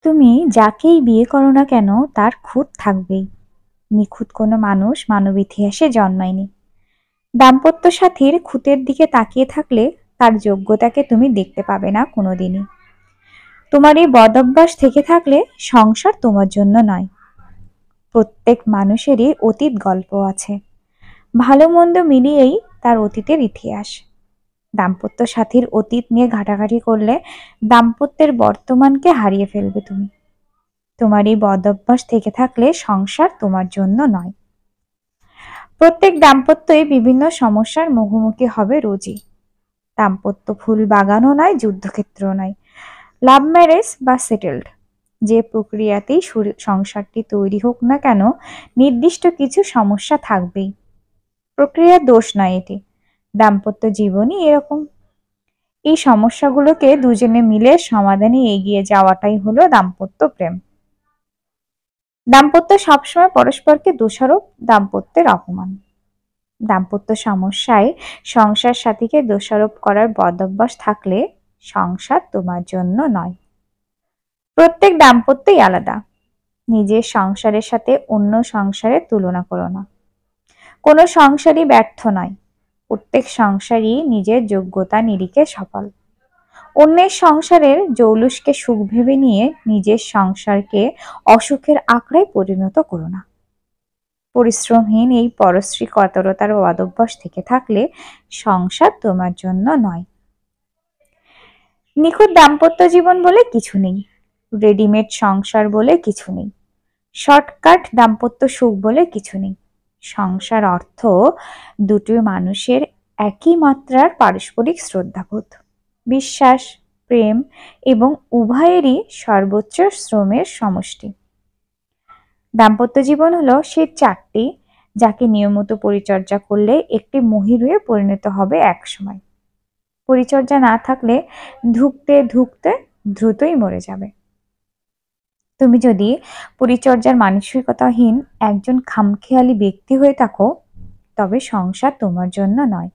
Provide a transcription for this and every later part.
তুমি যাকেই বিয়ে করো না কেন তার খুঁত থাকবেই। নিখুঁত কোনো মানুষ মানব ইতিহাসে জন্মায়নি। দাম্পত্য সাথীর খুঁতের দিকে তাকিয়ে থাকলে তার যোগ্যতাকে তুমি দেখতে পাবে না কোনোদিনই। তোমার এই বদঅভ্যাস থেকে থাকলে সংসার তোমার জন্য নয়। প্রত্যেক মানুষেরই অতীত গল্প আছে, ভালো মন্দ মিলিয়েই তার অতীতের ইতিহাস। দাম্পত্য সাথীর অতীত নিয়ে ঘাটাঘাটি করলে দাম্পত্যের বর্তমানকে হারিয়ে ফেলবে তুমি। তোমার এই বদঅভ্যাস থেকে থাকলে সংসার তোমার জন্য নয়। প্রত্যেক দাম্পত্যই বিভিন্ন সমস্যার মুখোমুখি হবে রোজই। দাম্পত্য ফুল বাগানও নয়, যুদ্ধক্ষেত্রও নয়। লাভ ম্যারেজ বা সেটেলড, যে প্রক্রিয়াতেই সংসারটি তৈরি হোক না কেন, নির্দিষ্ট কিছু সমস্যা থাকবেই। প্রক্রিয়ার দোষ নয় এটি, দাম্পত্য জীবনই এরকম। এই সমস্যাগুলোকে দুজনে মিলে সমাধানে এগিয়ে যাওয়াটাই হলো দাম্পত্য প্রেম। দাম্পত্য সবসময় পরস্পরকে দোষারোপ দাম্পত্যের অপমান। দাম্পত্য সমস্যায় সংসার সাথীকে দোষারোপ করার বদঅভ্যাস থাকলে সংসার তোমার জন্য নয়। প্রত্যেক দাম্পত্যই আলাদা। নিজের সংসারের সাথে অন্য সংসারের তুলনা করো না। কোনো সংসারই ব্যর্থ নয়। প্রত্যেক সংসারই নিজের যোগ্যতা নিরিখে সফল। অন্যের সংসারের জৌলুসকে সুখ ভেবে নিয়ে নিজের সংসারকে অসুখের আঁকড়ায় পরিণত করো না। পরিশ্রমহীন এই পরশ্রী কাতরতার বদভ্যাস থেকে থাকলে সংসার তোমার জন্য নয়। নিখুঁত দাম্পত্য জীবন বলে কিছু নেই, রেডিমেড সংসার বলে কিছু নেই, শর্টকাট দাম্পত্য সুখ বলে কিছু নেই। সংসার অর্থ দুটি মানুষের একই মাত্রার পারস্পরিক শ্রদ্ধাবোধ, বিশ্বাস, প্রেম এবং উভয়েরই সর্বোচ্চ শ্রমের সমষ্টি। দাম্পত্য জীবন হলো সেই চারটি যাকে নিয়মিত পরিচর্যা করলে একটি মহিরুহে পরিণত হবে একসময়। পরিচর্যা না থাকলে ধুঁকতে ধুঁকতে দ্রুতই মরে যাবে। তুমি যদি পরিচর্যার মানসিকতাহীন একজন খামখেয়ালি ব্যক্তি হয়ে থাকো, তবে সংসার তোমার জন্য নয়।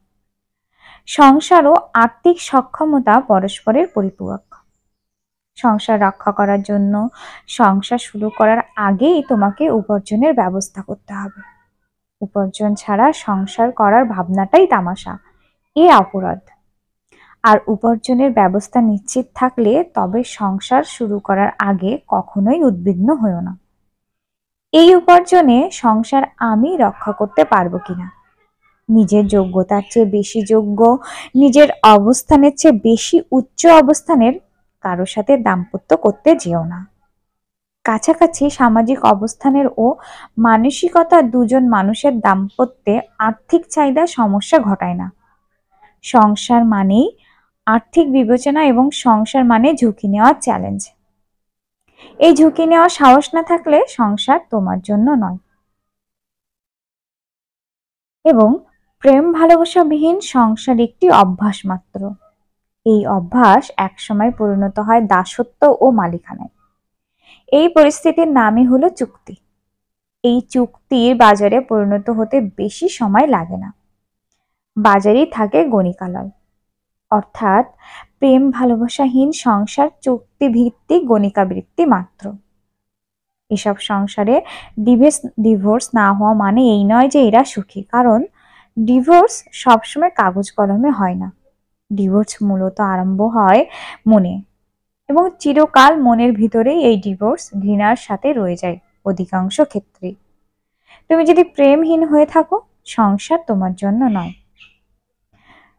সংসার ও আর্থিক সক্ষমতা পরস্পরের পরিপূরক। সংসার রক্ষা করার জন্য সংসার শুরু করার আগেই তোমাকে উপার্জনের ব্যবস্থা করতে হবে। উপার্জন ছাড়া সংসার করার ভাবনাটাই তামাশা, এ অপরাধ। আর উপার্জনের ব্যবস্থা নিশ্চিত থাকলে তবে সংসার শুরু করার আগে কখনোই উদ্বিগ্ন হও না। এই উপার্জনে সংসার আমি রক্ষা করতে পারবো কিনা, নিজের যোগ্যতার চেয়ে বেশি যোগ্য, নিজের অবস্থানের চেয়ে বেশি উচ্চ অবস্থানের কারো সাথে দাম্পত্য করতে যেও না। কাছাকাছি সামাজিক অবস্থানের ও মানসিকতার দুজন মানুষের দাম্পত্যে আর্থিক চাহিদা সমস্যা ঘটায় না। সংসার মানেই আর্থিক বিবেচনা এবং সংসার মানে ঝুঁকি নেওয়ার চ্যালেঞ্জ। এই ঝুঁকি নেওয়ার সাহস না থাকলে সংসার তোমার জন্য নয়। এবং প্রেম ভালোবাসা বিহীন সংসার একটি অভ্যাস মাত্র। এই অভ্যাস একসময় পরিণত হয় দাসত্ব ও মালিকানায়। এই পরিস্থিতির নামই হলো চুক্তি। এই চুক্তির বাজারে পরিণত হতে বেশি সময় লাগে না, বাজারেই থাকে গণিকালয়। অর্থাৎ প্রেম ভালোবাসাহীন সংসার চুক্তি ভিত্তিক গণিকাবৃত্তি মাত্র। এসব সংসারে ডিভোর্স না হওয়া মানে এই নয় যে এরা সুখী, কারণ ডিভোর্স সবসময় কাগজ কলমে হয় না। ডিভোর্স মূলত আরম্ভ হয় মনে, এবং চিরকাল মনের ভিতরেই এই ডিভোর্স ঘৃণার সাথে রয়ে যায় অধিকাংশ ক্ষেত্রেই। তুমি যদি প্রেমহীন হয়ে থাকো, সংসার তোমার জন্য নয়।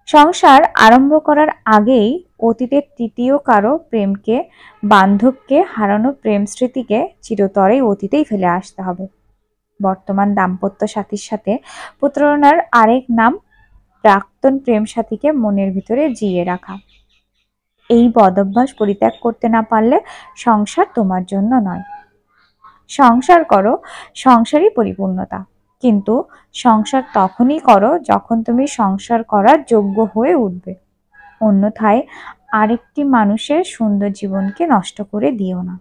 সংসার আরম্ভ করার আগেই অতীতের তৃতীয় কারো প্রেমকে, বান্ধবকে হারানো প্রেম স্মৃতিকে চিরতরেই অতীতেই ফেলে আসতে হবে। বর্তমান দাম্পত্য সাথীর সাথে প্রতারণার আরেক নাম প্রাক্তন প্রেম সাথীকে মনের ভিতরে জিয়ে রাখা। এই বদভ্যাস পরিত্যাগ করতে না পারলে সংসার তোমার জন্য নয়। সংসার করো, সংসারই পরিপূর্ণতা, কিন্তু সংসার তখনই করো যখন তুমি সংসার করার যোগ্য হয়ে উঠবে। অন্যথায় আরেকটি মানুষের সুন্দর জীবনকে নষ্ট করে দিও না।